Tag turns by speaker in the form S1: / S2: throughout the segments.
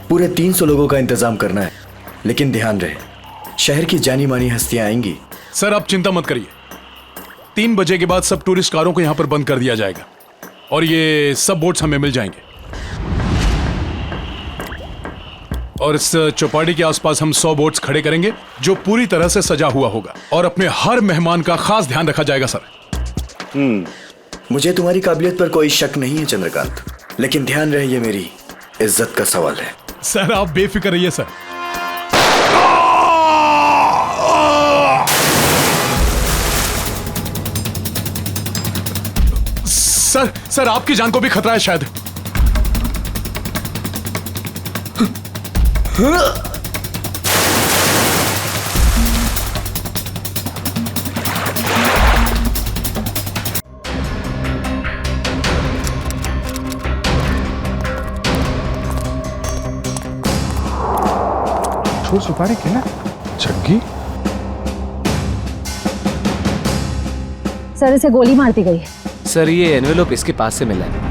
S1: पूरे 300 लोगों का इंतजाम करना है, लेकिन ध्यान रहे शहर की जानी मानी हस्तियां आएंगी।
S2: सर आप चिंता मत करिए, 3 बजे के बाद सब टूरिस्ट कारों को यहाँ पर बंद कर दिया जाएगा और ये सब बोट्स हमें मिल जाएंगे। और इस चौपाटी के आसपास हम 100 बोट्स खड़े करेंगे जो पूरी तरह से सजा हुआ होगा और अपने हर मेहमान का खास ध्यान रखा जाएगा सर।
S1: मुझे तुम्हारी काबिलियत पर कोई शक नहीं है चंद्रकांत, लेकिन ध्यान रहे ये मेरी इज्जत का सवाल है।
S2: सर आप बेफिक्र रहिए सर। सर आपकी जान को भी खतरा है शायद।
S3: ठोस सुपारी क्या जग्गी?
S4: सर इसे गोली मार दी गई है।
S5: सर ये एनवेलोप इसके पास से मिला है।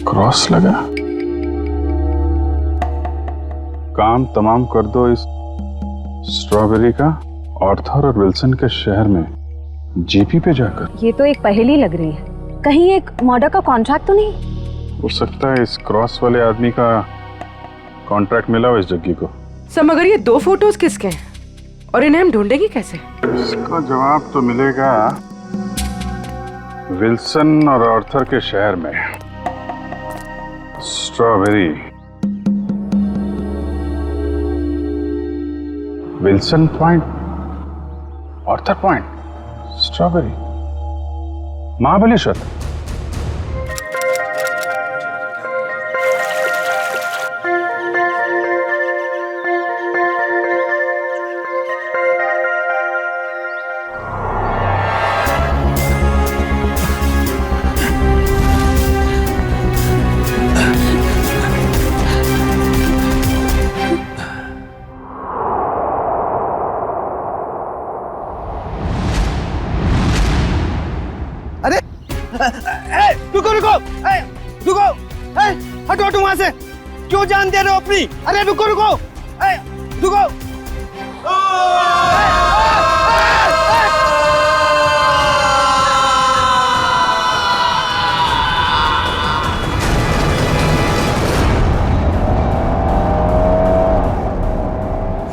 S3: क्रॉस लगा। काम तमाम कर दो इस स्ट्रॉबेरी का आर्थर और विल्सन के शहर में जीपी पे जाकर।
S4: ये तो एक पहेली लग रही है, कहीं एक मर्डर का कॉन्ट्रैक्ट तो नहीं?
S3: हो सकता है इस क्रॉस वाले आदमी का कॉन्ट्रैक्ट मिला हो इस जग्गी को।
S6: सर मगर ये 2 फोटोज किसके हैं और इन्हें हम ढूंढेंगे कैसे?
S3: इसका जवाब तो मिलेगा विल्सन और आर्थर के शहर में। Strawberry, Wilson point, Arthur point, strawberry, Mahabaleshwar.
S7: रुको रुको रुको, हटो हटो वहां से, क्यों जान दे रहे हो अपनी? अरे रुको रुको रुको।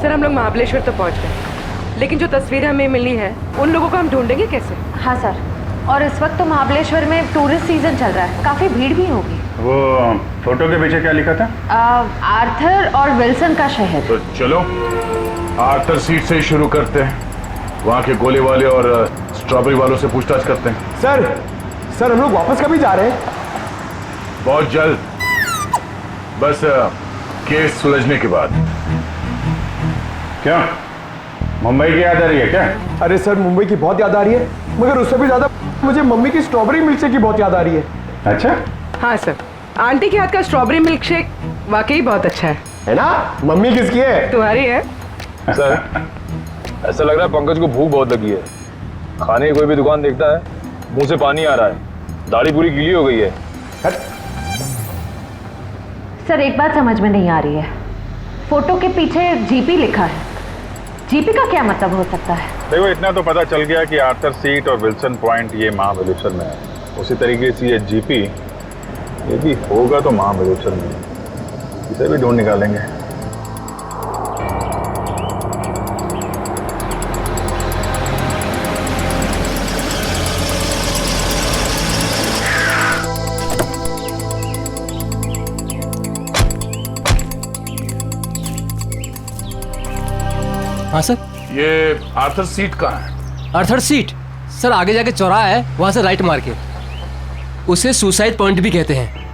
S6: सर हम लोग महाबलेश्वर तो पहुंच गए, लेकिन जो तस्वीरें हमें मिली है उन लोगों को हम ढूंढेंगे कैसे?
S4: हाँ सर, और इस वक्त तो महाबलेश्वर में टूरिस्ट सीजन चल रहा है, काफी भीड़ भी होगी।
S3: वो फोटो के पीछे क्या लिखा था?
S4: आर्थर और विल्सन का शहर।
S8: तो चलो आर्थर सीट से ही शुरू करते हैं, वहाँ के गोले वाले और स्ट्रॉबेरी वालों से पूछताछ करते हैं।
S7: सर हम लोग वापस कभी जा रहे हैं?
S8: बहुत जल्द, बस केस सुलझने के बाद। क्या मुंबई की याद आ रही है क्या?
S7: अरे सर मुंबई की बहुत याद आ रही है, मगर उससे भी ज्यादा मुझे मम्मी की स्ट्रॉबेरी मिल्क शेक की बहुत याद आ रही है।
S3: अच्छा,
S6: हाँ सर, आंटी के हाथ का स्ट्रॉबेरी मिल्क शेक वाकई बहुत अच्छा है
S7: ना? मम्मी किसकी है?
S6: तुम्हारी है।
S9: सर ऐसा लग रहा है पंकज को भूख बहुत लगी है, खाने की कोई भी दुकान देखता है मुंह से पानी आ रहा है, दाढ़ी पूरी गीली हो गई है।
S4: सर एक बात समझ में नहीं आ रही है, फोटो के पीछे जीपी लिखा है, जीपी का क्या मतलब हो सकता है?
S3: देखो इतना तो पता चल गया कि आर्थर सीट और विल्सन पॉइंट ये महाबलेश्वर में है, उसी तरीके से ये जीपी ये भी होगा तो महाबलेश्वर में, इसे भी ढूंढ निकालेंगे।
S5: हाँ सर।
S8: ये आर्थर सीट कहाँ है?
S5: आर्थर सीट सर आगे जाके चौराहा है, वहां से राइट मार के, उसे सुसाइड पॉइंट भी कहते हैं।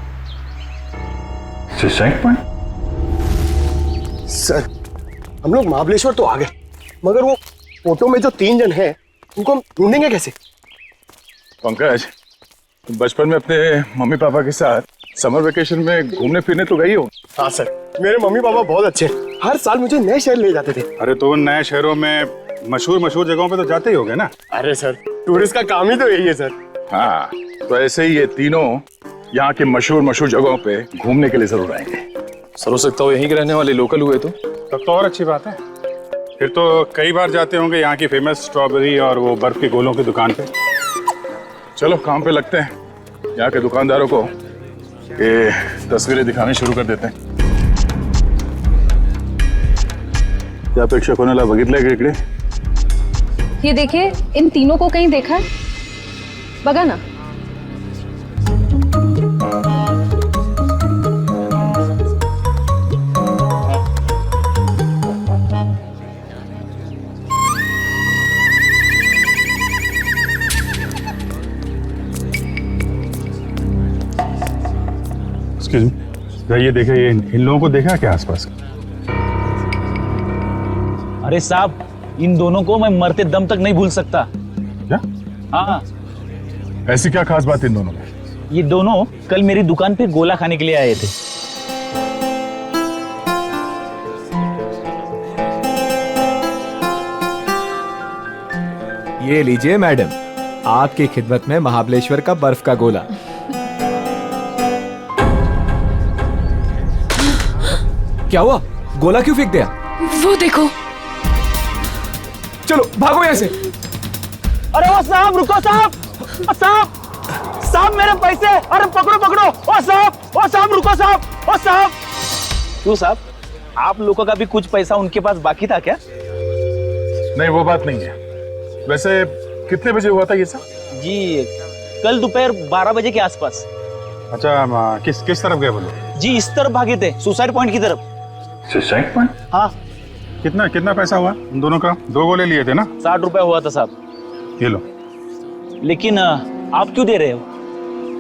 S3: Suicide point?
S7: सर हम लोग महाबलेश्वर तो आ गए, मगर वो फोटो में जो 3 जन हैं उनको हम ढूंढेंगे कैसे?
S3: पंकज, तुम बचपन में अपने मम्मी पापा के साथ समर वेकेशन में घूमने फिरने तो गई हो?
S7: हाँ सर, मेरे मम्मी पापा बहुत अच्छे हैं, हर साल मुझे नए शहर ले जाते थे।
S3: अरे तो उन नए शहरों में मशहूर जगहों पे तो जाते ही होगे ना?
S7: अरे सर टूरिस्ट का काम ही तो यही है सर।
S8: हाँ, तो ऐसे ही ये तीनों यहाँ के मशहूर मशहूर जगहों पे घूमने के लिए जरूर आएंगे।
S9: सर हो सकता हो यहीं के रहने वाले लोकल हुए तो।
S3: तब तो और अच्छी बात है, फिर तो कई बार जाते होंगे यहाँ की फेमस स्ट्रॉबेरी और वो बर्फ के गोलों की दुकान पे।
S8: चलो काम पे लगते हैं, यहाँ के दुकानदारों को ये तस्वीरें दिखानी शुरू कर देते हैं। क्या अपेक्षा कोणाला बघितलंय का इकडे?
S10: ये देखिए, इन तीनों को कहीं देखा है? बघा ना।
S3: एक्सक्यूज मी, ये देखे, ये इन लोगों को देखा क्या आसपास?
S11: अरे साहब, इन दोनों को मैं मरते दम तक नहीं भूल सकता।
S3: क्या?
S11: हाँ,
S8: ऐसी क्या खास बात इन दोनों में?
S11: ये दोनों कल मेरी दुकान पे गोला खाने के लिए आए थे।
S12: ये लीजिए मैडम, आपकी खिदमत में महाबलेश्वर का बर्फ का गोला। क्या हुआ? गोला क्यों फेंक दिया?
S10: वो देखो।
S12: चलो भागो यहाँ से।
S11: अरे वो साहब, रुको साहब, साहब साहब मेरे पैसे, अरे पकड़ो पकड़ो, ओ साहब रुको साहब, ओ साहब। क्यों साहब, आप लोगों का भी कुछ पैसा उनके पास बाकी था क्या?
S8: नहीं, वो बात नहीं है। वैसे कितने बजे हुआ था ये सब?
S11: जी कल दोपहर 12 बजे के आसपास।
S3: अच्छा, किस तरफ गए वो लोग?
S11: जी इस तरफ भागे थे, सुसाइड पॉइंट की तरफ।
S3: Suicide point?
S11: हाँ।
S3: कितना पैसा हुआ उन दोनों का? 2 गोले लिए थे ना?
S11: 60 रुपए हुआ था साहब।
S3: ये लो।
S11: लेकिन आप क्यों दे रहे हो?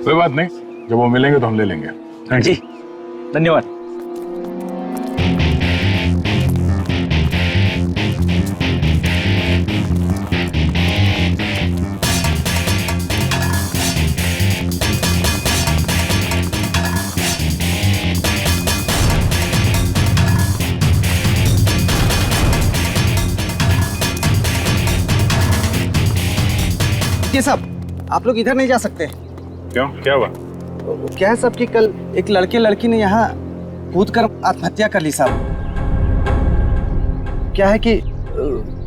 S8: कोई बात नहीं, जब वो मिलेंगे तो हम ले लेंगे। Thank you.
S11: जी धन्यवाद।
S7: ये साहब, आप लोग इधर नहीं जा सकते।
S3: क्यों, क्या हुआ?
S7: क्या है साहब कि कल एक लड़की ने यहाँ कूद कर आत्महत्या कर ली साहब। क्या है कि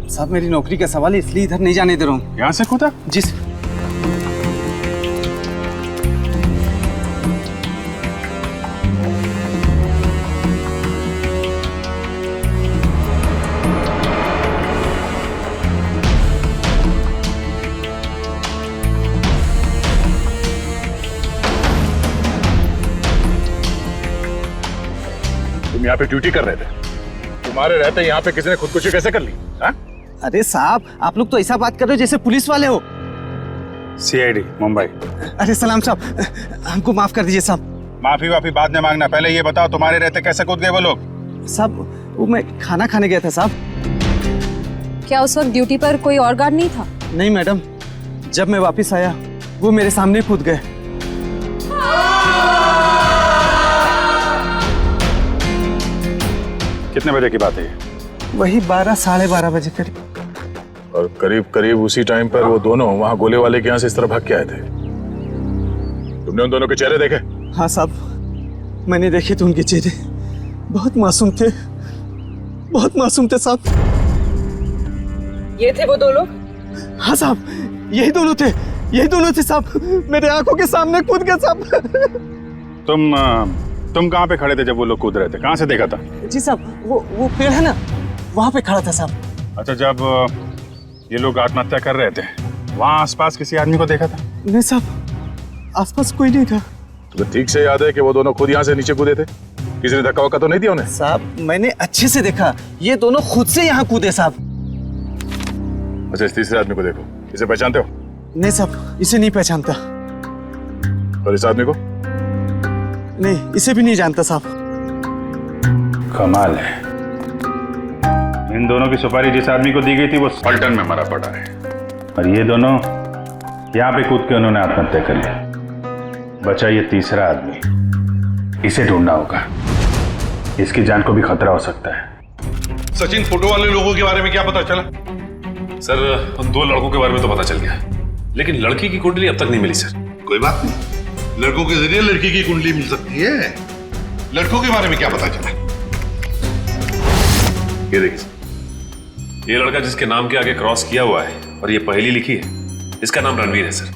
S7: साहब मेरी नौकरी का सवाल है, इसलिए इधर नहीं जाने दे रहा हूँ।
S3: यहाँ से कूदा?
S7: जी
S8: तुम यहाँ पे ड्यूटी कर रहे थे, तुम्हारे रहते यहाँ पे किसी ने खुदकुशी कैसे कर ली? हाँ?
S7: अरे साहब, आप लोग तो ऐसा बात कर रहे हो जैसे पुलिस वाले हो।
S3: CID मुंबई।
S7: अरे सलाम साहब, हमको माफ कर दीजिए साहब।
S3: माफी बाद में मांगना, पहले ये बताओ तुम्हारे रहते कैसे कूद गए वो लोग?
S7: साहब वो मैं खाना खाने गया था साहब।
S10: क्या उस वक्त ड्यूटी पर कोई और गार्ड नहीं था?
S7: नहीं मैडम, जब मैं वापस आया वो मेरे सामने कूद गए।
S3: कितने बजे की बात है ये?
S7: वही 12 साढ़े 12 बजे करीब।
S8: और करीब करीब उसी टाइम पर वो दोनों वहां गोले वाले के यहाँ से इस तरह भाग के आए थे। तुमने उन दोनों के चेहरे देखे?
S7: हाँ साहब, मैंने देखे थे उनके चेहरे, बहुत मासूम थे, बहुत मासूम थे साहब।
S6: ये थे वो दो लोग?
S7: हाँ साहब, यही दोनों थे साहब, मेरे आंखों के सामने कूद गए साहब।
S3: तुम कहाँ पे खड़े थे जब वो लोग कूद रहे थे? कहाँ से देखा था?
S7: जी साहब, वो पेड़ है ना, वहाँ पे खड़ा था साहब।
S3: अच्छा, जब ये लोग आत्महत्या कर रहे थे वहाँ आसपास किसी आदमी को देखा था?
S7: नहीं साहब, आसपास कोई नहीं था।
S8: तो ठीक से याद है कि वो दोनों खुद यहाँ से नीचे कूदे थे? किसी ने धक्का वक्का तो नहीं दिया उन्हें?
S7: साहब मैंने अच्छे से देखा, ये दोनों खुद से यहाँ कूदे साहब।
S8: अच्छा, इस तीसरे आदमी को देखो, इसे पहचानते हो?
S7: नहीं साहब, इसे नहीं पहचानता।
S8: और इस आदमी को?
S7: नहीं, इसे भी नहीं जानता साहब।
S3: कमाल है, इन दोनों की सुपारी जिस आदमी को दी गई थी वो पलटन में मरा पड़ा है, और ये दोनों यहाँ पे कूद के उन्होंने आत्महत्या कर ली। बचा ये तीसरा आदमी, इसे ढूंढना होगा, इसकी जान को भी खतरा हो सकता है।
S9: सचिन, फोटो वाले लोगों के बारे में क्या पता चला? सर, उन 2 लड़कों के बारे में तो पता चल गया, लेकिन लड़की की कुंडली अब तक नहीं मिली सर।
S3: कोई बात नहीं,
S8: लड़कों के जरिए लड़की की कुंडली मिल सकती है। लड़कों के बारे में क्या पता चला?
S9: ये देखिए, ये लड़का जिसके नाम के आगे क्रॉस किया हुआ है और ये पहली लिखी है, इसका नाम रणवीर है सर।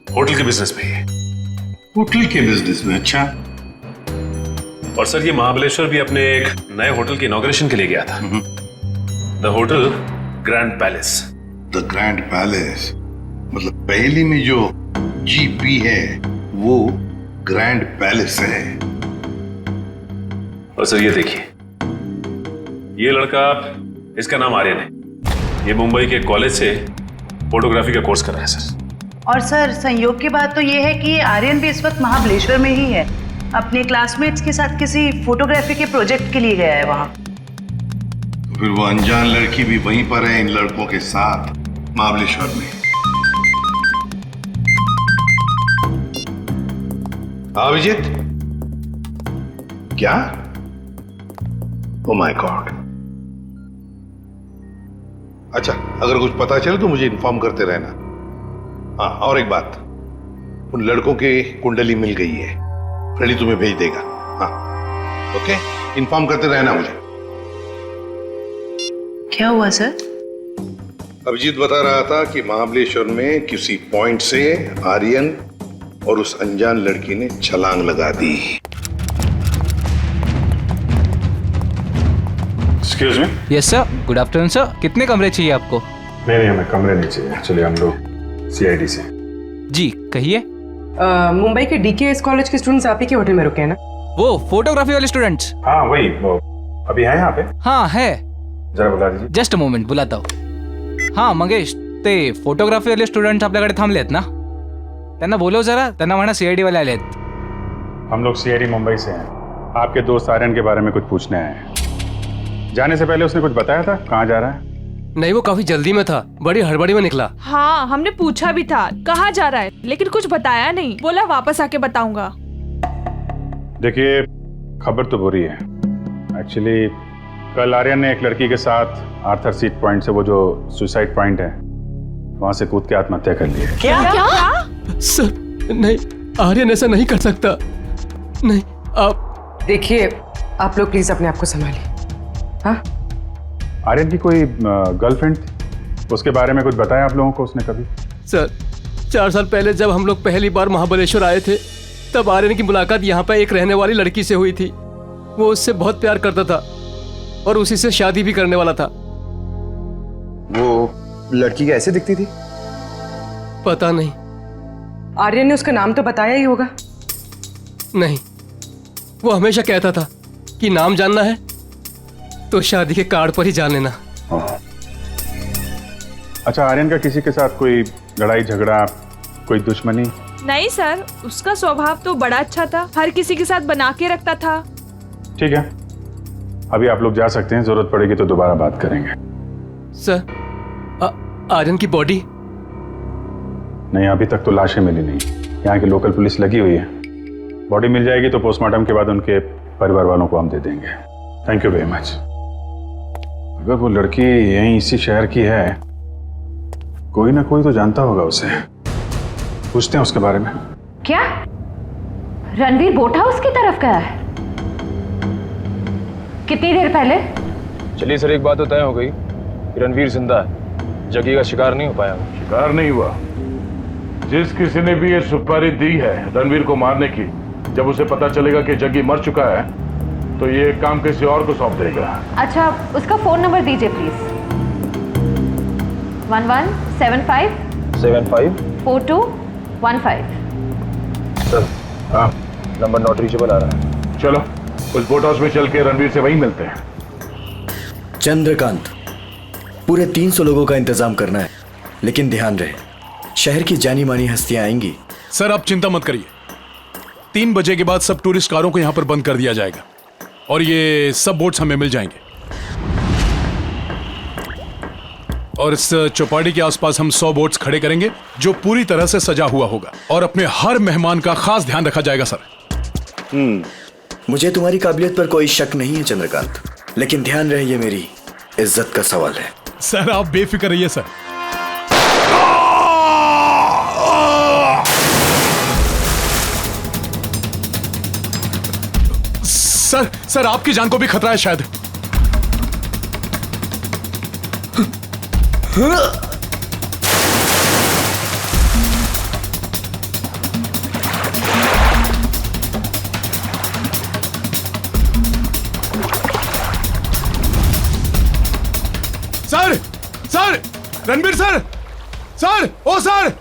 S9: होटल के बिजनेस में है।
S8: होटल के बिजनेस में? अच्छा।
S9: और सर ये महाबलेश्वर भी अपने एक नए होटल के इनॉग्रेशन के लिए गया था। The hotel grand palace.
S8: The grand palace मतलब पहली में जो जीपी है वो ग्रैंड पैलेस है।
S9: और सर ये देखिए, ये लड़का, इसका नाम आर्यन है। ये मुंबई के कॉलेज से फोटोग्राफी का कोर्स कर रहा है सर।
S13: और सर संयोग की बात तो ये है कि आर्यन भी इस वक्त महाबलेश्वर में ही है, अपने क्लासमेट्स के साथ किसी फोटोग्राफी के प्रोजेक्ट के लिए गया है वहां।
S8: तो फिर वो अनजान लड़की भी वहीं पर है इन लड़कों के साथ महाबलेश्वर में। अभिजीत, क्या? Oh my God. अच्छा, अगर कुछ पता चले तो मुझे इन्फॉर्म करते रहना। हाँ, और एक बात, उन लड़कों की कुंडली मिल गई है, फ्रेडी तुम्हें भेज देगा। हाँ ओके, इन्फॉर्म करते रहना मुझे।
S13: क्या हुआ सर?
S8: अभिजीत बता रहा था कि महाबलेश्वर में किसी पॉइंट से आर्यन और उस अनजान लड़की ने छलांग लगा दी।
S3: Excuse me.
S12: Yes sir, good afternoon sir. कितने कमरे चाहिए आपको?
S3: नहीं, हमें कमरे नहीं चाहिए। एक्चुअली हम लोग सीआईडी से।
S12: जी कहिए।
S6: मुंबई के डीकेएस कॉलेज के स्टूडेंट्स आप ही के होटल में रुके हैं ना?
S12: वो फोटोग्राफी वाले स्टूडेंट्स?
S3: हाँ वही, वो अभी है यहाँ पे?
S12: हाँ है।
S3: जरा बता दीजिए।
S12: जस्ट अ मोमेंट, बुलाता हूँ। हाँ मंगेश, ते फोटोग्राफी वाले स्टुडंट्स आपल्याकडे थांबलेत ना? त्यांना बोलव जरा, त्यांना म्हणा सीआईडी वाले आलेत।
S3: हम लोग सीआईडी मुंबई से हैं। आपके दोस्त आर्यन के बारे में कुछ पूछने आए हैं। जाने से पहले उसने कुछ बताया था कहाँ जा रहा है?
S5: नहीं, वो काफी जल्दी में था, बड़ी हड़बड़ी में निकला।
S14: हाँ, हमने पूछा भी था कहाँ जा रहा है, लेकिन कुछ बताया नहीं। बोला वापस आके बताऊंगा।
S3: देखिए, खबर तो बुरी है। एक्चुअली कल आर्यन ने एक लड़की के साथ आर्थर सीट पॉइंट से, वो जो सुसाइड पॉइंट है, वहां से कूद के आत्महत्या कर ली है।
S5: क्या? सर नहीं, आर्यन ऐसा नहीं कर सकता। नहीं, आप
S6: देखिए, आप लोग प्लीज अपने आप को संभालिए। हाँ,
S3: आर्यन की कोई गर्लफ्रेंड थी, उसके बारे में कुछ बताया आप लोगों को उसने कभी?
S5: सर 4 साल पहले जब हम लोग पहली बार महाबलेश्वर आए थे, तब आर्यन की मुलाकात यहाँ पर एक रहने वाली लड़की से हुई थी। वो उससे बहुत प्यार करता था और उसी से शादी भी करने वाला था।
S1: वो लड़की कैसे दिखती थी?
S5: पता नहीं।
S6: आर्यन ने उसका नाम तो बताया ही होगा।
S5: नहीं, वो हमेशा कहता था कि नाम जानना है तो शादी के कार्ड पर ही जान लेना।
S3: अच्छा, आर्यन का किसी के साथ कोई लड़ाई झगड़ा, कोई दुश्मनी?
S14: नहीं सर, उसका स्वभाव तो बड़ा अच्छा था, हर किसी के साथ बना के रखता था।
S3: ठीक है, अभी आप लोग जा सकते हैं, जरूरत पड़ेगी तो दोबारा बात करेंगे।
S5: सर, आर्यन की बॉडी?
S3: नहीं, अभी तक तो लाशें मिली नहीं। यहाँ की लोकल पुलिस लगी हुई है। बॉडी मिल जाएगी तो पोस्टमार्टम के बाद उनके परिवार वालों को हम दे देंगे। Thank you very much. अगर वो लड़की यहीं इसी शहर की है, कोई ना कोई तो जानता होगा उसे। पूछते हैं उसके बारे में।
S4: क्या रणवीर बोट हाउस की तरफ गया है? कितनी देर पहले?
S9: चलिए सर, एक बात तो तय हो गई कि रणवीर जिंदा है, जग्गी का शिकार नहीं हो पाया।
S8: शिकार नहीं हुआ। जिस किसी ने भी ये सुपारी दी है रणवीर को मारने की, जब उसे पता चलेगा कि जग्गी मर चुका है तो ये काम किसी और को सौंप देगा।
S4: अच्छा, उसका फोन नंबर दीजिए प्लीज। 1175 4215।
S9: सर, हाँ, नंबर नॉट रीचेबल आ रहा है।
S8: चलो उस बोट हाउस में चल के रणवीर से वहीं मिलते हैं।
S1: चंद्रकांत, पूरे 300 लोगों का इंतजाम करना है, लेकिन ध्यान रहे शहर की जानी मानी हस्तियां आएंगी।
S2: सर आप चिंता मत करिए, 3 बजे के बाद सब टूरिस्ट कारों को यहां पर बंद कर दिया जाएगा और ये सब बोट्स हमें मिल जाएंगे। और इस चौपाटी के आसपास हम 100 बोट्स खड़े करेंगे जो पूरी तरह से सजा हुआ होगा और अपने हर मेहमान का खास ध्यान रखा जाएगा सर।
S1: मुझे तुम्हारी काबिलियत पर कोई शक नहीं है चंद्रकांत, लेकिन ध्यान रहे ये मेरी इज्जत का सवाल है।
S2: सर आप बेफिक्र रहिए सर। सर आपकी जान को भी खतरा है शायद। सर रणबीर सर ओ सर।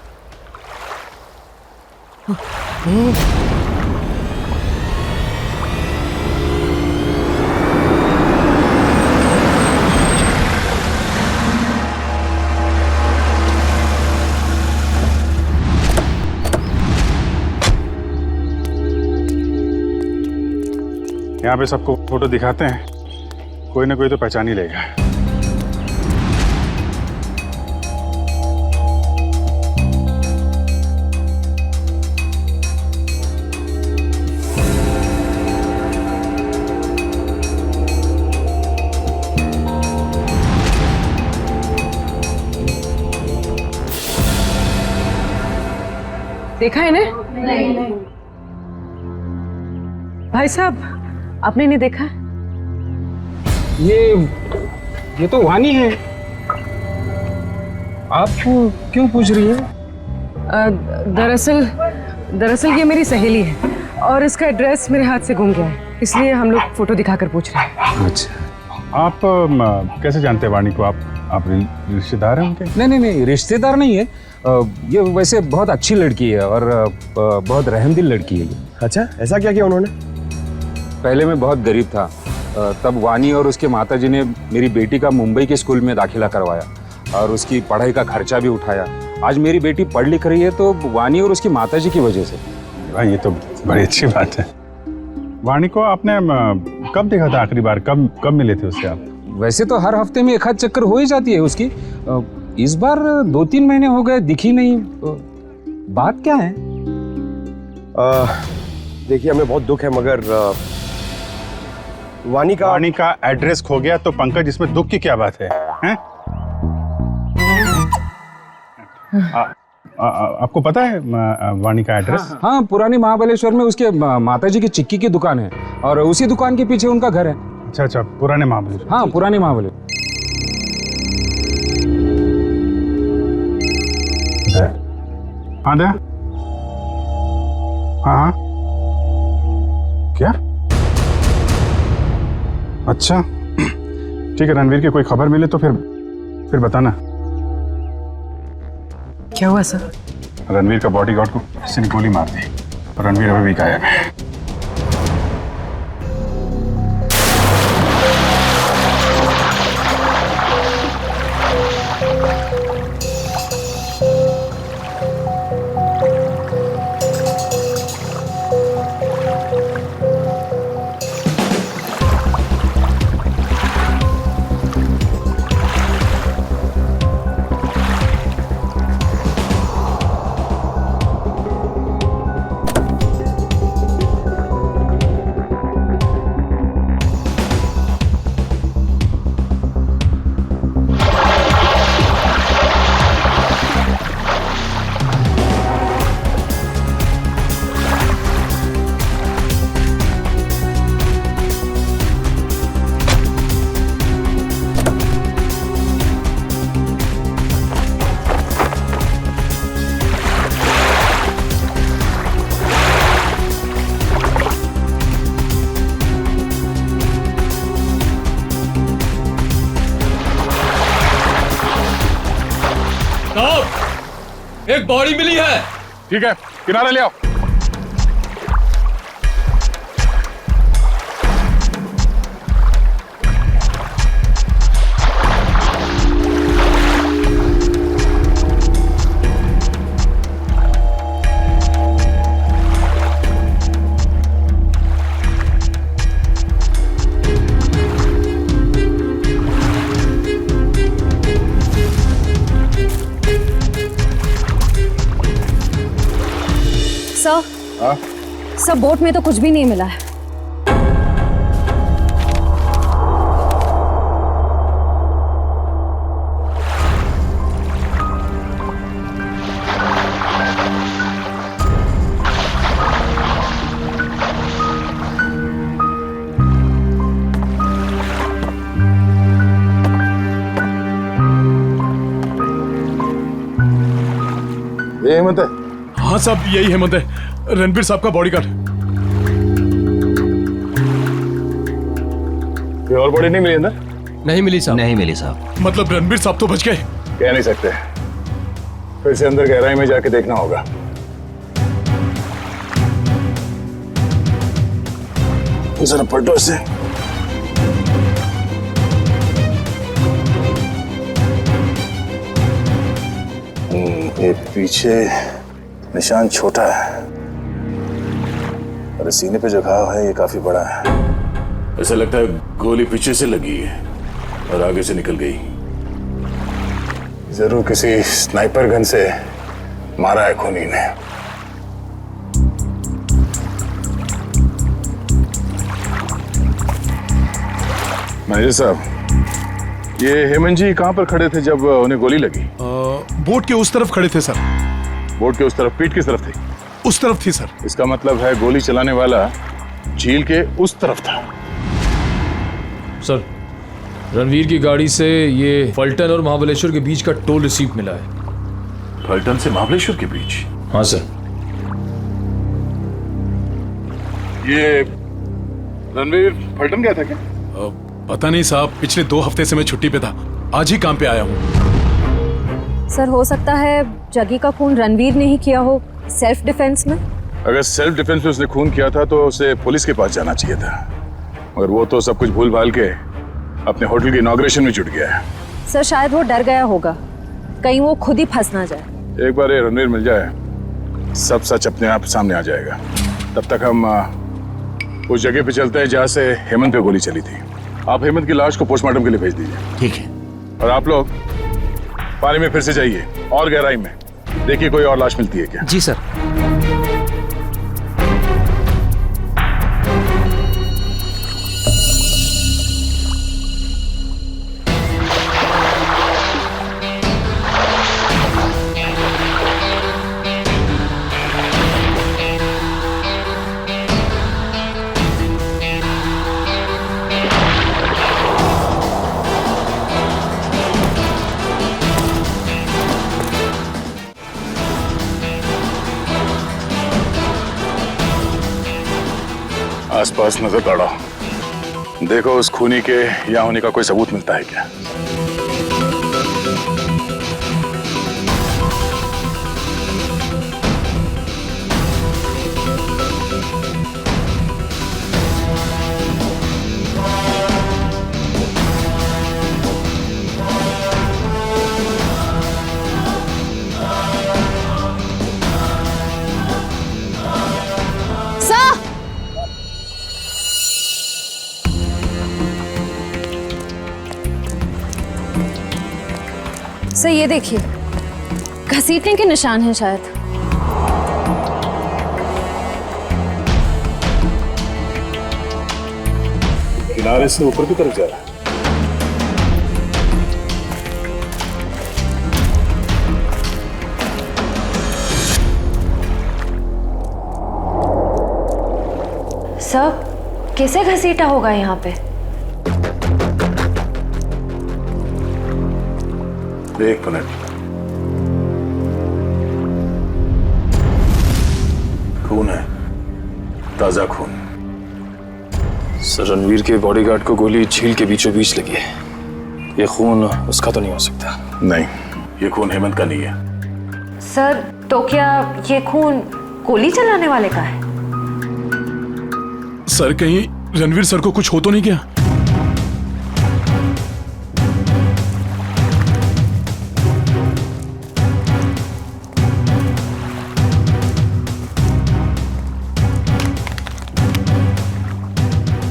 S3: यहाँ पे सबको फोटो दिखाते हैं, कोई ना कोई तो पहचान ही लेगा।
S6: देखा है ना? नहीं। भाई साहब, आपने नहीं देखा?
S15: ये तो वानी है। आप क्यों पूछ रही है?
S6: दरअसल ये मेरी सहेली है और इसका एड्रेस मेरे हाथ से गुम गया है, इसलिए हम लोग फोटो दिखाकर पूछ रहे हैं।
S3: अच्छा, आप कैसे जानते हैं वाणी को? आप रिश्तेदार हैं उनके?
S15: नहीं, रिश्तेदार नहीं है। ये वैसे बहुत अच्छी लड़की है और बहुत रहमदिल लड़की है ये।
S11: अच्छा, ऐसा क्या किया उन्होंने?
S15: पहले मैं बहुत गरीब था, तब वानी और उसके माताजी ने मेरी बेटी का मुंबई के स्कूल में दाखिला करवाया और उसकी पढ़ाई का खर्चा भी उठाया। आज मेरी बेटी पढ़ लिख रही है तो वानी और उसकी माताजी की वजह से।
S3: भाई, ये तो बड़ी अच्छी बात है। वाणी को आपने कब देखा था आखिरी बार? कब मिले थे उससे आप?
S15: वैसे तो हर हफ्ते में एक आध चक्कर हो ही जाती है उसकी। इस बार 2-3 महीने हो गए, दिखी नहीं। बात क्या है?
S11: देखिए, हमें बहुत दुख है, मगर वानी का
S3: एड्रेस खो गया तो पंकज, इसमें दुख की क्या बात है? हैं? आपको पता है वाणी का एड्रेस?
S15: हाँ, पुरानी महाबलेश्वर में उसके माताजी की चिक्की की दुकान है और उसी दुकान के पीछे उनका घर है।
S3: अच्छा, पुराने महाबलेश्वर।
S15: हाँ, पुराने महाबलेश्वर।
S3: हाँ दया, हाँ क्या? अच्छा, ठीक है। रणवीर की कोई खबर मिले तो फिर बताना।
S6: क्या हुआ सर?
S3: रणवीर का बॉडीगार्ड को किसी ने गोली मार दी और रणवीर अभी भी गायब है।
S5: एक बॉडी मिली है।
S3: ठीक है, किनारे ले आओ।
S10: सर, बोट में तो कुछ भी नहीं मिला है।
S9: हेमंत है?
S2: हाँ साहब, यही हेमंत है, रणबीर साहब का बॉडीगार्ड।
S9: कोई और बॉडी नहीं मिली अंदर?
S5: नहीं मिली साहब।
S16: नहीं मिली साहब।
S2: मतलब रणबीर साहब तो बच गए?
S9: कह नहीं सकते, फिर से अंदर गहराई में जाके देखना होगा। जरा पलटो इसे। ये पीछे निशान छोटा है और सीने पे जो घाव है ये काफी बड़ा है।
S3: ऐसा लगता है गोली पीछे से लगी है और आगे से निकल गई।
S9: जरूर किसी स्नाइपर गन से मारा है खूनी ने। मैनेजर साहब, ये हेमंत जी कहाँ पर खड़े थे जब उन्हें गोली लगी?
S2: बोट के उस तरफ खड़े थे सर।
S9: बोट के उस तरफ? पीठ किस तरफ थी?
S2: उस तरफ थी सर।
S9: इसका मतलब है गोली चलाने वाला झील के उस तरफ था।
S17: सर, रणवीर की गाड़ी से ये फलटन और महाबलेश्वर के बीच का टोल रिसीप्ट मिला है।
S3: फलटन से महाबलेश्वर के बीच?
S17: हाँ सर।
S9: ये रणवीर फलटन गया था क्या?
S2: पता नहीं साहब, पिछले 2 हफ्ते से मैं छुट्टी पे था, आज ही काम पे आया हूँ।
S10: सर, हो सकता है जगी का खून रणवीर ने ही किया हो, सेल्फ डिफेंस में।
S9: अगर सेल्फ डिफेंस में उसने खून किया था तो उसे पुलिस के पास जाना चाहिए था, मगर वो तो सब कुछ भूल भाल के अपने होटल की इनॉग्रेशन में जुट गया है।
S10: सर, शायद वो डर गया होगा, कहीं वो खुद ही फंस ना जाए।
S9: एक बार ये रणवीर मिल जाए, सब सच अपने आप सामने आ जाएगा। तब तक हम उस जगह पे चलते हैं जहाँ से हेमंत पे गोली चली थी। आप हेमंत की लाश को पोस्टमार्टम के लिए भेज दीजिए।
S16: ठीक है।
S9: और आप लोग पानी में फिर से जाइए और गहराई में देखिए कोई और लाश मिलती है क्या।
S5: जी सर।
S9: आसपास नजर दौड़ाओ, देखो उस खूनी के यहाँ होने का कोई सबूत मिलता है क्या।
S10: सर, ये देखिए, घसीटने के निशान हैं शायद।
S9: किनारे से ऊपर की तरफ जा रहा है।
S4: सर, कैसे घसीटा होगा यहाँ पे?
S9: एक मिनट, खून है, ताजा खून।
S17: सर, रणवीर के बॉडीगार्ड को गोली झील के बीचों बीच लगी है। ये खून उसका तो नहीं हो सकता।
S9: नहीं, ये खून हेमंत का नहीं है।
S4: सर, तो क्या ये खून गोली चलाने वाले का है?
S2: सर, कहीं रणवीर सर को कुछ हो तो नहीं गया?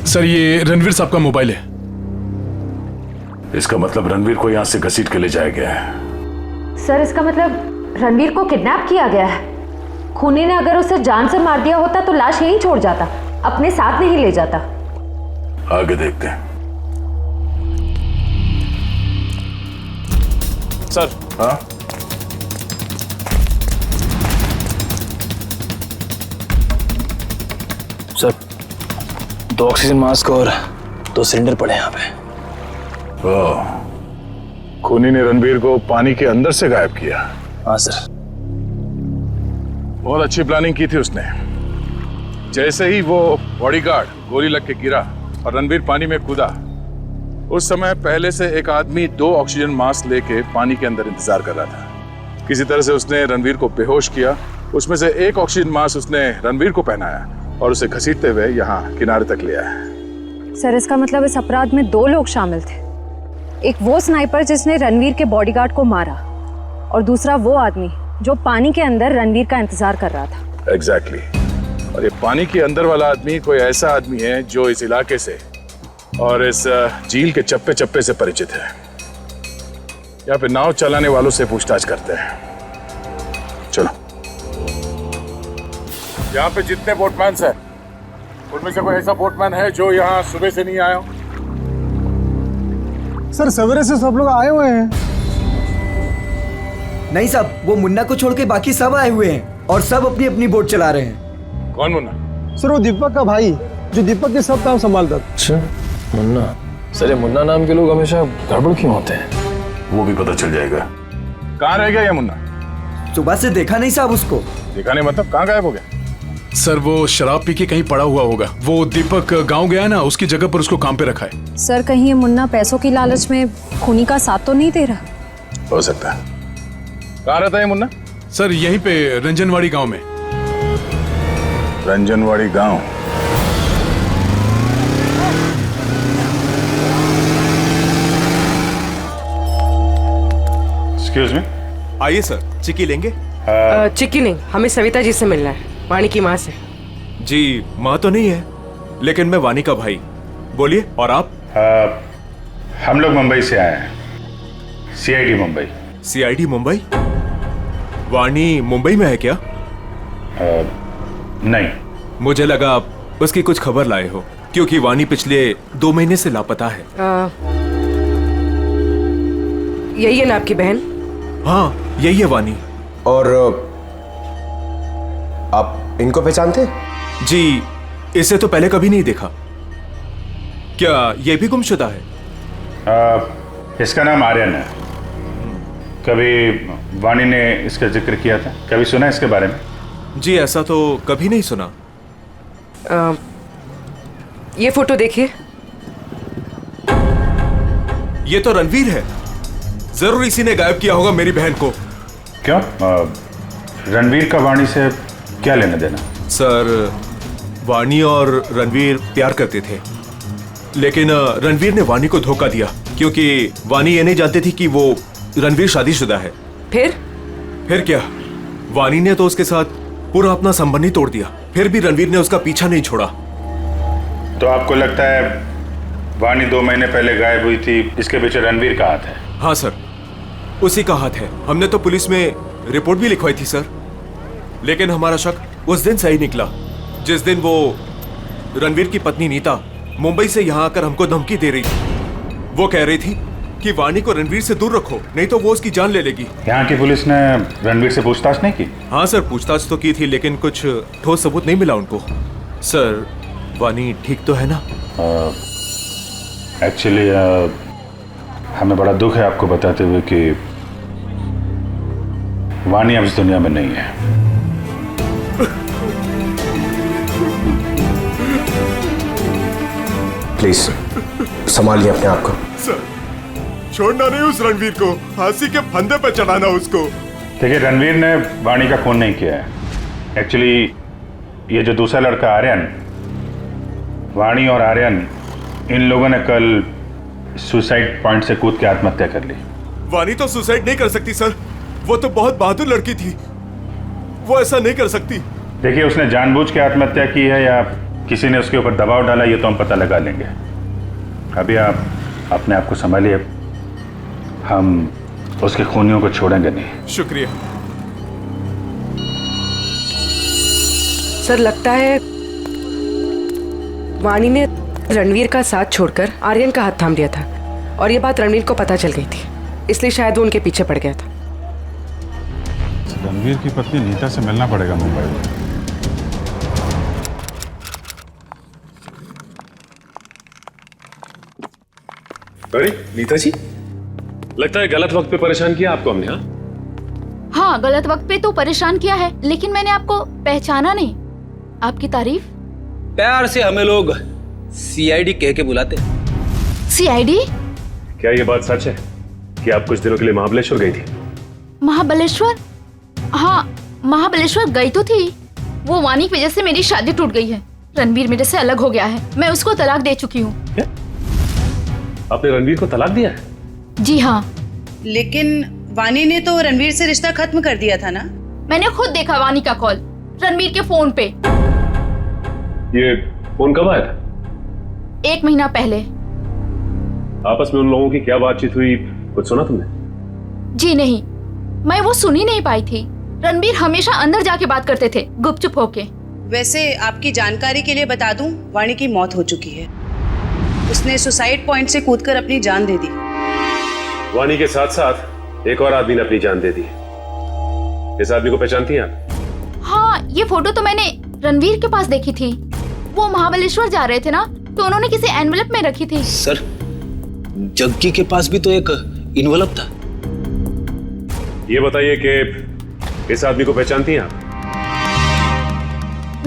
S2: सर, ये रणवीर साहब का मोबाइल है।
S3: इसका मतलब रणवीर को यहां से घसीट के ले जाया गया है।
S4: सर, इसका मतलब रणवीर को किडनैप किया गया है। खूनी ने अगर उसे जान से मार दिया होता तो लाश यहीं छोड़ जाता, अपने साथ नहीं ले जाता।
S3: आगे देखते हैं।
S17: सर।
S3: हाँ,
S17: सर, 2 ऑक्सीजन मास्क और 2 सिलेंडर पड़े यहाँ पे।
S9: खूनी ने रणवीर को पानी के अंदर से गायब किया।
S17: हाँ सर।
S9: बहुत अच्छी प्लानिंग की थी उसने। जैसे ही वो बॉडीगार्ड गोली लग के गिरा और रणवीर पानी में कूदा, उस समय पहले से एक आदमी 2 ऑक्सीजन मास्क लेके पानी के अंदर इंतजार कर रहा था। किसी तरह से उसने रणवीर को बेहोश किया। उसमें से एक ऑक्सीजन मास्क उसने रणवीर को पहनाया और उसे घसीटते हुए यहाँ किनारे तक ले आया।
S10: सर, इसका मतलब इस अपराध में 2 लोग शामिल थे। एक वो स्नाइपर जिसने रणवीर के बॉडीगार्ड को मारा और दूसरा वो आदमी जो पानी के अंदर रणवीर का इंतजार कर रहा था।
S9: एग्जैक्टली। और ये पानी के अंदर वाला आदमी कोई ऐसा आदमी है जो इस इलाके से और इस झील के चप्पे चप्पे से परिचित है। यहाँ पे नाव चलाने वालों से पूछताछ करते हैं। चलो। यहाँ पे जितने बोटमैन हैं, उनमें से कोई ऐसा बोटमैन है जो यहाँ सुबह से नहीं आया हो?
S7: सर, सवेरे से सब लोग आए हुए हैं।
S1: नहीं साहब, वो मुन्ना को छोड़ के बाकी सब आए हुए हैं और सब अपनी अपनी बोट चला रहे हैं।
S9: कौन मुन्ना?
S7: सर, वो दीपक का भाई जो दीपक के सब काम संभालता।
S17: अच्छा, मुन्ना। सर, ये मुन्ना नाम के लोग हमेशा गड़बड़ क्यों होते हैं?
S9: वो भी पता चल जाएगा। कहाँ रह गया ये मुन्ना?
S1: सुबह से देखा नहीं साहब उसको।
S9: देखा नहीं मतलब कहाँ गायब हो गया?
S2: सर, वो शराब पी के कहीं पड़ा हुआ होगा। वो दीपक गांव गया ना, उसकी जगह पर उसको काम पे रखा है।
S10: सर, कहीं ये मुन्ना पैसों की लालच में खूनी का साथ तो नहीं दे रहा?
S9: हो सकता है। कहाँ रहता है मुन्ना?
S2: सर, यहीं पे रंजनवाड़ी गांव में।
S9: रंजनवाड़ी गांव?
S3: Excuse me.
S16: आइए सर, चिक्की लेंगे?
S6: चिक्की नहीं, हमें सविता जी से मिलना है, वानी की माँ से।
S16: जी, माँ तो नहीं है, लेकिन मैं वानी का भाई। बोलिए। और आप?
S3: हम लोग मुंबई से आए हैं, सीआईडी मुंबई।
S16: सीआईडी मुंबई? वानी मुंबई में है क्या?
S3: नहीं।
S16: मुझे लगा आप उसकी कुछ खबर लाए हो, क्योंकि वानी पिछले 2 महीने से लापता है।
S6: यही है ना आपकी बहन?
S16: हाँ, यही है वानी।
S18: और आप इनको पहचानते?
S16: जी, इसे तो पहले कभी नहीं देखा। क्या ये भी गुमशुदा है?
S3: इसका नाम आर्यन है। कभी वानी ने इसका जिक्र किया था? कभी सुना इसके बारे में?
S16: जी, ऐसा तो कभी नहीं सुना।
S6: ये फोटो देखिए।
S16: ये तो रणवीर है। जरूर इसी ने गायब किया होगा मेरी बहन को।
S3: क्यों? रणवीर का वानी से क्या लेना देना?
S16: सर, वानी और रणवीर प्यार करते थे, लेकिन रणवीर ने वानी को धोखा दिया, क्योंकि वानी ये नहीं जानती थी कि वो रणवीर शादीशुदा है।
S6: फिर
S16: क्या? वानी ने तो उसके साथ पूरा अपना संबंध ही तोड़ दिया। फिर भी रणवीर ने उसका पीछा नहीं छोड़ा।
S3: तो आपको लगता है वानी 2 महीने पहले गायब हुई थी, इसके पीछे रणवीर का हाथ है?
S16: हाँ सर, उसी का हाथ है। हमने तो पुलिस में रिपोर्ट भी लिखवाई थी सर, लेकिन हमारा शक उस दिन सही निकला जिस दिन वो रणवीर की पत्नी नीता मुंबई से यहाँ आकर हमको धमकी दे रही थी। वो कह रही थी कि वानी को रणवीर से दूर रखो, नहीं तो वो उसकी जान ले लेगी।
S3: यहाँ की पुलिस ने रणवीर से पूछताछ नहीं की?
S16: हाँ सर, पूछताछ तो की थी, लेकिन कुछ ठोस सबूत नहीं मिला उनको। सर, वानी ठीक तो है ना?
S3: एक्चुअली हमें बड़ा दुख है आपको बताते हुए कि वानी अब इस दुनिया में नहीं है।
S18: प्लीज संभालिए अपने आप को।
S16: सर, छोड़ना नहीं उस रणवीर को, फांसी के फंदे पर चढ़ाना उसको।
S3: देखिए, रणवीर ने वानी का खून नहीं किया है। एक्चुअली ये जो दूसरा लड़का आर्यन, वानी और आर्यन, इन लोगों ने कल सुसाइड पॉइंट से कूद के आत्महत्या कर ली।
S16: वानी तो सुसाइड नहीं कर सकती सर, वो तो बहुत बहादुर लड़की थी, वो ऐसा नहीं कर सकती।
S3: देखिए, उसने जानबूझ के आत्महत्या की है या किसी ने उसके ऊपर दबाव डाला, ये तो हम पता लगा लेंगे। अभी आप अपने आप को संभालिए, हम उसके खूनियों को छोड़ेंगे नहीं।
S16: शुक्रिया
S6: सर। लगता है वानी ने रणवीर का साथ छोड़कर आर्यन का हाथ थाम लिया था, और ये बात रणवीर को पता चल गई थी, इसलिए शायद वो उनके पीछे पड़ गया था।
S3: रणवीर की पत्नी नीता से मिलना पड़ेगा मुंबई में।
S19: अरे नीता जी, लगता है गलत वक्त पे परेशान किया आपको हमने। हाँ हाँ, गलत वक्त पे तो परेशान किया है, लेकिन मैंने आपको पहचाना नहीं। आपकी तारीफ?
S11: प्यार से हमें लोग सीआईडी कह के बुलाते।
S19: सीआईडी?
S20: क्या ये बात सच है कि आप कुछ दिनों के लिए महाबलेश्वर गई थी?
S19: महाबलेश्वर? हाँ, महाबलेश्वर गई तो थी। वो वानी की वजह से मेरी शादी टूट गई है। रणवीर मेरे से अलग हो गया है। मैं उसको तलाक दे चुकी हूँ।
S20: आपने रणवीर को तलाक दिया है?
S19: जी हाँ।
S13: लेकिन वानी ने तो रणवीर से रिश्ता खत्म कर दिया था ना?
S19: मैंने खुद देखा वानी का कॉल रणवीर के फोन पे।
S20: ये फोन कब आया था?
S19: 1 महीना पहले।
S20: आपस में उन लोगों की क्या बातचीत हुई, कुछ सुना तुमने?
S19: जी नहीं, मैं वो सुन ही नहीं पाई थी। रणवीर हमेशा अंदर जाके बात करते थे, गुपचुप होके।
S13: वैसे आपकी जानकारी के लिए बता दूं, वाणी की मौत हो चुकी है। उसने सुसाइड पॉइंट से कूदकर अपनी जान दे दी।
S20: वानी के साथ साथ एक और आदमी ने अपनी जान दे दी। इस आदमी को पहचानती हैं आप?
S19: हाँ, ये फोटो तो मैंने रणवीर के पास देखी थी। वो महाबलेश्वर जा रहे थे ना, तो उन्होंने किसी एनवेलप में रखी थी।
S11: सर, जग्गी के पास भी तो एक इन्वेलप था।
S20: ये बताइए कि इस आदमी को पहचानती हैं आप?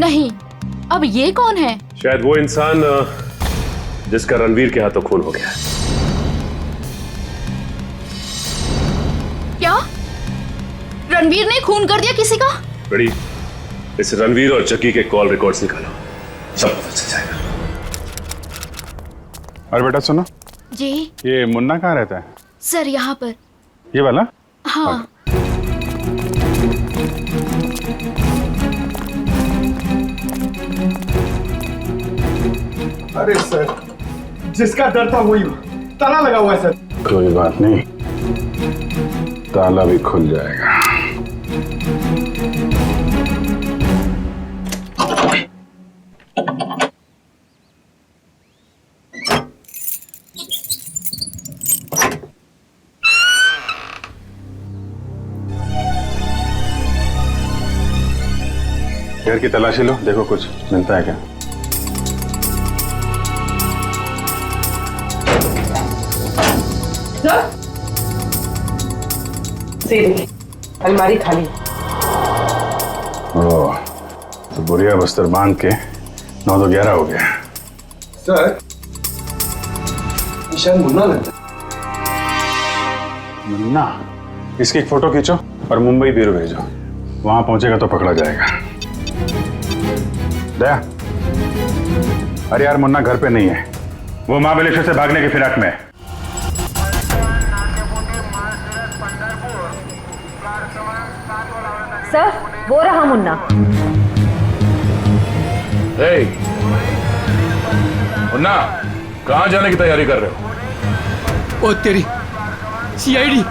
S19: नहीं। अब ये कौन है?
S20: शायद वो इंसान जिसका रणवीर के हाथों खून हो गया।
S19: क्या रणवीर ने खून कर दिया किसी का?
S20: बड़ी, इस रणवीर और जग्गी के कॉल रिकॉर्ड्स निकालो, सब पता चल जाएगा।
S3: और बेटा सुनो
S19: जी।
S3: ये मुन्ना कहाँ रहता है?
S19: सर यहाँ पर।
S3: ये वाला?
S19: हाँ।
S7: अरे सर, जिसका डर था वही ताला लगा हुआ है सर।
S3: कोई बात नहीं, ताला भी खुल जाएगा। घर की तलाशी लो, देखो कुछ मिलता है क्या।
S6: अलमारी खाली।
S3: ओह, तो बुढ़िया बस्तर बांध के 9 तो 11 हो गया।
S7: सर, शायद मुन्ना लगता है।
S3: मुन्ना? इसकी एक फोटो खींचो और मुंबई ब्यूरो भेजो, वहां पहुंचेगा तो पकड़ा जाएगा। दया, अरे यार मुन्ना घर पे नहीं है, वो महाबलेश्वर से भागने की फिराक में है।
S4: सर, वो रहा मुन्ना।
S9: मुन्ना, कहाँ जाने की तैयारी कर रहे हो?
S5: ओ तेरी सीआईडी।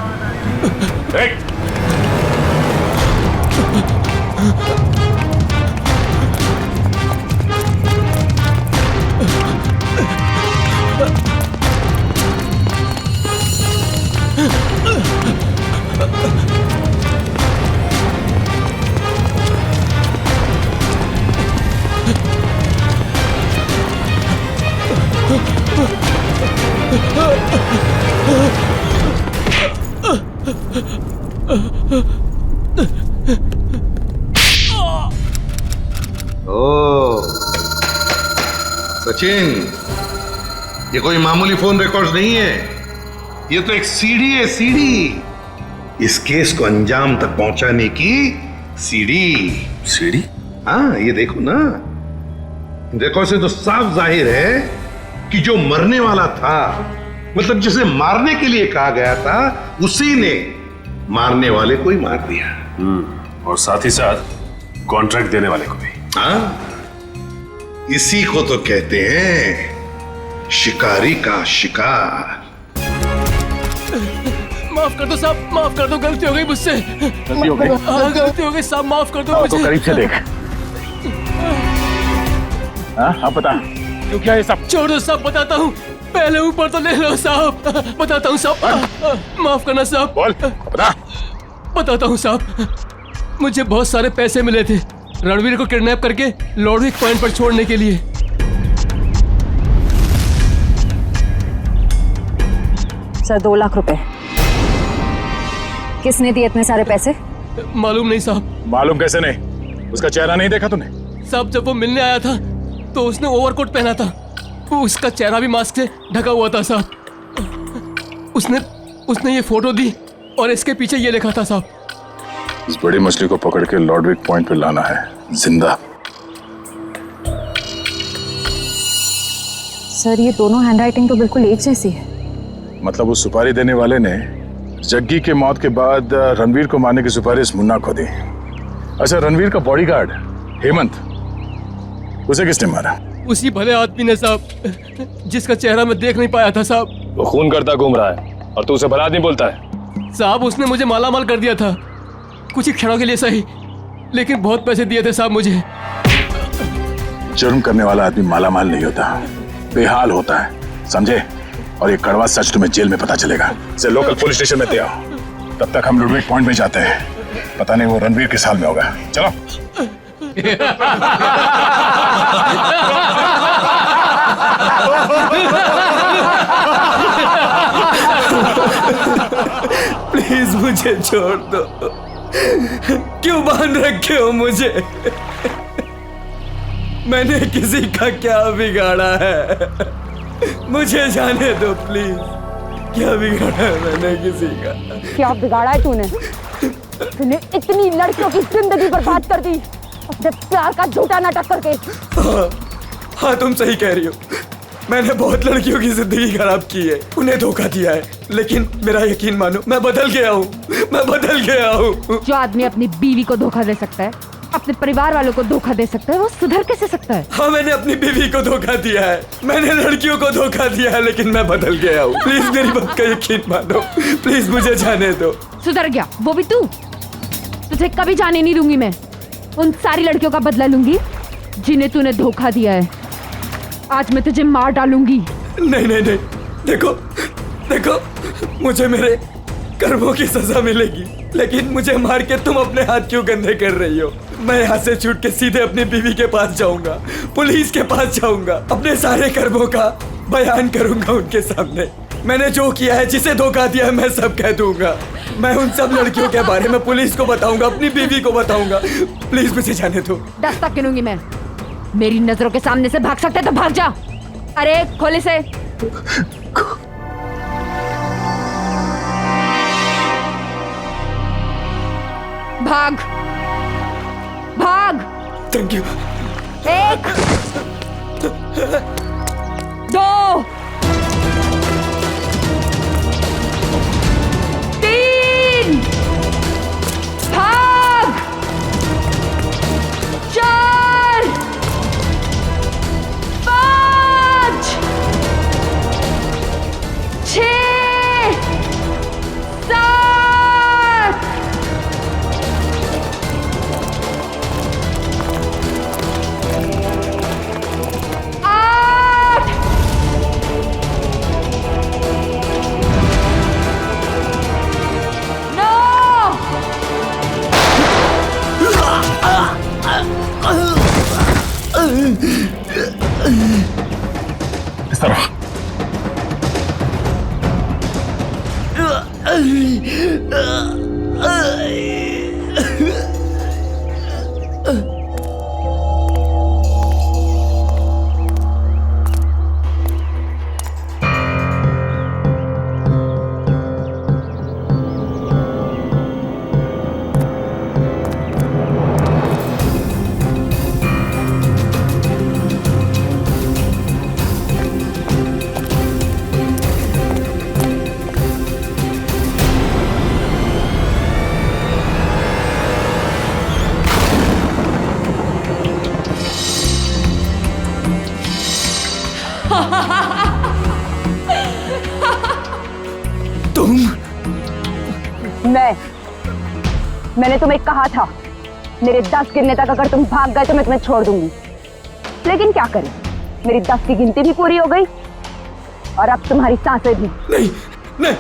S8: ओ सचिन, ये कोई मामूली फोन रिकॉर्ड्स नहीं है, ये तो एक सीढ़ी है, सीढ़ी। इस केस को अंजाम तक पहुंचाने की सीढ़ी।
S3: सीढ़ी?
S8: हाँ, ये देखो ना, देखो से तो साफ जाहिर है कि जो मरने वाला था, मतलब जिसे मारने के लिए कहा गया था, उसी ने मारने वाले को ही मार दिया।
S20: और साथ ही साथ कॉन्ट्रैक्ट देने वाले को भी।
S8: हाँ, इसी को तो कहते हैं शिकारी का शिकार।
S5: माफ कर दो साहब, माफ कर दो, गलती हो गई मुझसे।
S20: गलती हो गई?
S5: हाँ, गलती हो गई साहब, माफ कर दो मुझे।
S3: तो करीब से देख। हाँ, अब बता तू क्या है सब?
S5: छोड़ दो साहब, बताता हूँ। पहले ऊपर तो ले लो साहब, बताता हूँ साहब। माफ करना साहब।
S3: बोल, बता।
S5: बताता हूँ साहब, मुझे बहुत सारे पैसे मिले थे रणवीर को किडनैप करके लॉर्डविक पॉइंट पर छोड़ने के लिए।
S10: सर 2 लाख रुपए। किसने दिए इतने सारे पैसे?
S5: मालूम नहीं साहब।
S9: मालूम कैसे नहीं? उसका चेहरा नहीं देखा तूने?
S5: साहब जब वो मिलने आया था तो उसने ओवरकोट पहना था, वो उसका चेहरा भी मास्क से ढका हुआ था साहब। उसने ये फोटो दी और इसके पीछे ये लिखा था साहब।
S9: इस बड़ी मछली को पकड़ के लॉर्डविक पॉइंट पे लाना है, जिंदा।
S10: सर ये दोनों हैंडराइटिंग तो बिल्कुल एक जैसी है।
S9: मतलब उस सुपारी देने वाले ने जग्गी के मौत के बाद रणवीर को मारने की सुपारी मुन्ना को दी। अच्छा, रणवीर का बॉडीगार्ड हेमंत, उसे किसने मारा?
S5: उसी भले आदमी ने साहब, जिसका चेहरा मैं देख नहीं पाया था साहब।
S20: वो खून करता घूम रहा है और तू उसे भला आदमी बोलता है?
S5: साहब उसने मुझे मालामाल कर दिया था, कुछ ही क्षणों के लिए सही, लेकिन बहुत पैसे दिए थे साहब मुझे।
S9: जुर्म करने वाला आदमी मालामाल नहीं होता, बेहाल होता है, समझे? और ये कड़वा सच तुम्हें जेल में पता चलेगा। इसे लोकल पुलिस स्टेशन में ले आओ, तब तक हम लुडविक पॉइंट में जाते हैं। पता नहीं वो रणवीर किस हाल में होगा। चलो।
S7: प्लीज मुझे छोड़ दो, क्यों बांध रखे हो मुझे? मैंने किसी का क्या बिगाड़ा है? मुझे जाने दो प्लीज। क्या बिगाड़ा है मैंने किसी का?
S10: क्या बिगाड़ा है तूने? तूने इतनी लड़कियों की जिंदगी बर्बाद कर दी अपने प्यार का झूठा नाटक करके।
S7: हाँ तुम सही कह रही हो, मैंने बहुत लड़कियों की जिंदगी खराब की है, उन्हें धोखा दिया है, लेकिन मेरा यकीन मानो मैं बदल गया हूँ, मैं बदल गया हूँ।
S4: जो आदमी अपनी बीवी को धोखा दे सकता है, अपने परिवार वालों को धोखा दे सकता है, वो सुधर कैसे सकता है?
S7: हाँ मैंने अपनी बीवी को धोखा दिया है, मैंने लड़कियों को धोखा दिया है, लेकिन मैं बदल गया हूँ। प्लीज मेरी बात का यकीन मानो, प्लीज मुझे जाने दो।
S4: सुधर गया वो भी तू? तुझे कभी जाने नहीं दूंगी मैं। उन सारी लड़कियों का बदला लूंगी जिन्हें तूने धोखा दिया है। आज मैं तुझे मार डालूंगी।
S7: नहीं नहीं नहीं, देखो देखो, मुझे मेरे कर्मों की सजा मिलेगी, लेकिन मुझे मार के तुम अपने हाथ क्यों गंदे कर रही हो? मैं यहाँ से छूट के सीधे अपनी बीवी के पास जाऊंगा, पुलिस के पास जाऊंगा, अपने सारे कर्मों का बयान करूंगा उनके सामने। मैंने जो किया है, जिसे धोखा दिया है, मैं सब कह दूंगा। मैं उन सब लड़कियों के बारे में पुलिस को बताऊंगा, अपनी बीवी को बताऊंगा। प्लीज मुझे जाने दो।
S4: दस्तक गिनूंगी मैं। मेरी नजरों के सामने से भाग सकते तो भाग जा। अरे खोले से। भाग भाग।
S7: Thank you.
S4: 1 2 3 भाग। 4 5 6 7 8
S9: इस तरफ।
S10: मैंने तुम्हें कहा था मेरे 10 गिनने तक अगर तुम भाग गए तो मैं तुम्हें छोड़ दूंगी, लेकिन क्या करें, मेरी 10 की गिनती भी पूरी हो गई और अब तुम्हारी सांसें भी।
S7: नहीं नहीं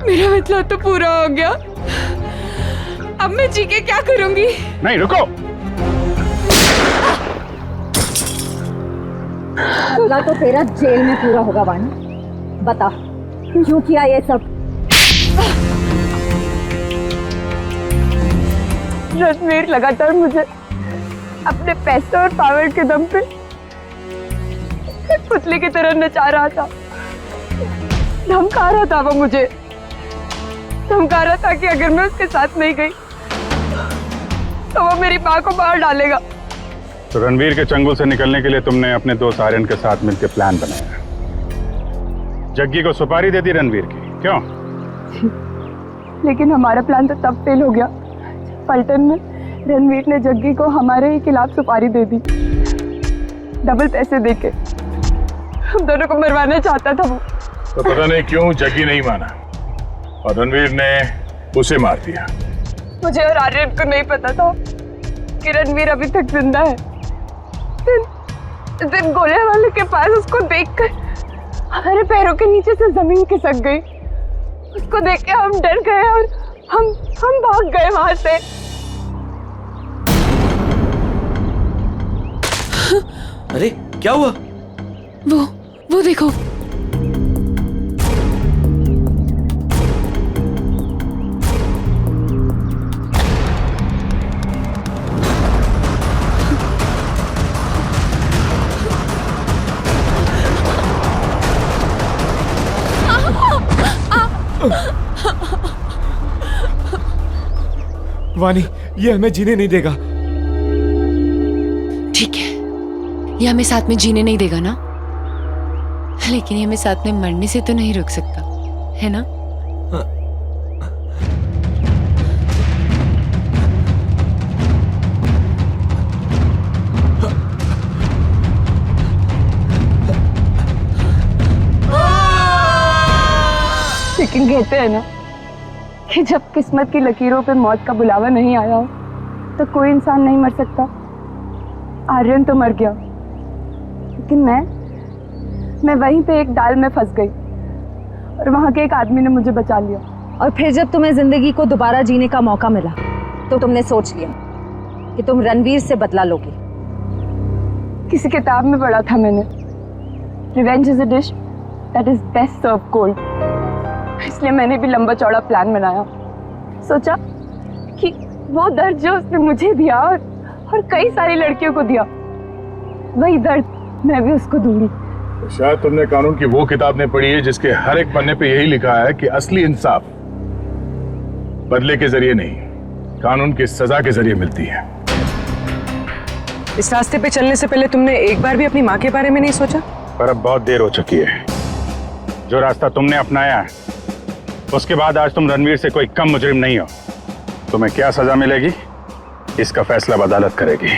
S14: मेरा मतलब तो पूरा हो गया। अब मैं जी के क्या करूंगी?
S3: नहीं, रुको।
S10: बदला तो तेरा जेल में पूरा होगा वानी। बता क्यों किया ये सब?
S21: रणवीर लगातार मुझे अपने पैसे और पावर के दम पे पुतले की तरह नचा रहा था। धमका रहा था वो मुझे, धमका रहा था कि अगर मैं उसके साथ नहीं गई तो वो मेरी माँ को मार डालेगा।
S3: तो रणवीर के चंगुल से निकलने के लिए तुमने अपने दोस्त आर्यन के साथ मिलकर प्लान बनाया। जग्गी को सुपारी दे दी रणवीर की, क्यों?
S21: लेकिन हमारा प्लान तो तब फेल हो गया। पलटन में रणवीर ने जग्गी को हमारे ही खिलाफ सुपारी दे दी, डबल पैसे देके। हम दोनों को मरवाना चाहता था वो।
S9: तो पता नहीं क्यों जग्गी नहीं माना और रणवीर ने उसे मार दिया।
S21: मुझे और आर्यन को नहीं पता था कि रणवीर अभी तक जिंदा है। दिन गोले वाले के पास उसको देखकर हमारे पैरों के नीचे से जमीन खिसक गई। उसको देख के हम डर गए और हम भाग गए वहां से।
S7: अरे क्या हुआ?
S14: वो देखो।
S16: वानी, ये हमें जीने नहीं देगा।
S22: ठीक है, ये हमें साथ में जीने नहीं देगा ना, लेकिन ये हमें साथ में मरने से तो नहीं रोक सकता, है ना?
S21: लेकिन कहते हैं ना कि जब किस्मत की लकीरों पे मौत का बुलावा नहीं आया हो तो कोई इंसान नहीं मर सकता। आर्यन तो मर गया, लेकिन मैं वहीं पे एक डाल में फंस गई और वहां के एक आदमी ने मुझे बचा लिया।
S10: और फिर जब तुम्हें जिंदगी को दोबारा जीने का मौका मिला तो तुमने सोच लिया कि तुम रणवीर से बदला लोगी।
S21: किसी किताब में पढ़ा था मैंने, revenge is a dish that is best serve cold. इसलिए मैंने भी लंबा चौड़ा प्लान बनाया। सोचा कि वो दर्द जो उसने मुझे दिया और कई सारी लड़कियों को दिया, वही दर्द मैं भी उसको दूंगी।
S9: तो शायद तुमने कानून की वो किताब नहीं पढ़ी है जिसके हर एक पन्ने पे यही लिखा है कि असली इंसाफ बदले के जरिए नहीं, कानून की सजा के जरिए मिलती है।
S6: इस रास्ते पे चलने से पहले तुमने एक बार भी अपनी माँ के बारे में नहीं सोचा?
S3: पर अब बहुत देर हो चुकी है। जो रास्ता तुमने अपनाया है उसके बाद आज तुम रणवीर से कोई कम मुजरिम नहीं हो। तुम्हें क्या सजा मिलेगी इसका फैसला अदालत करेगी।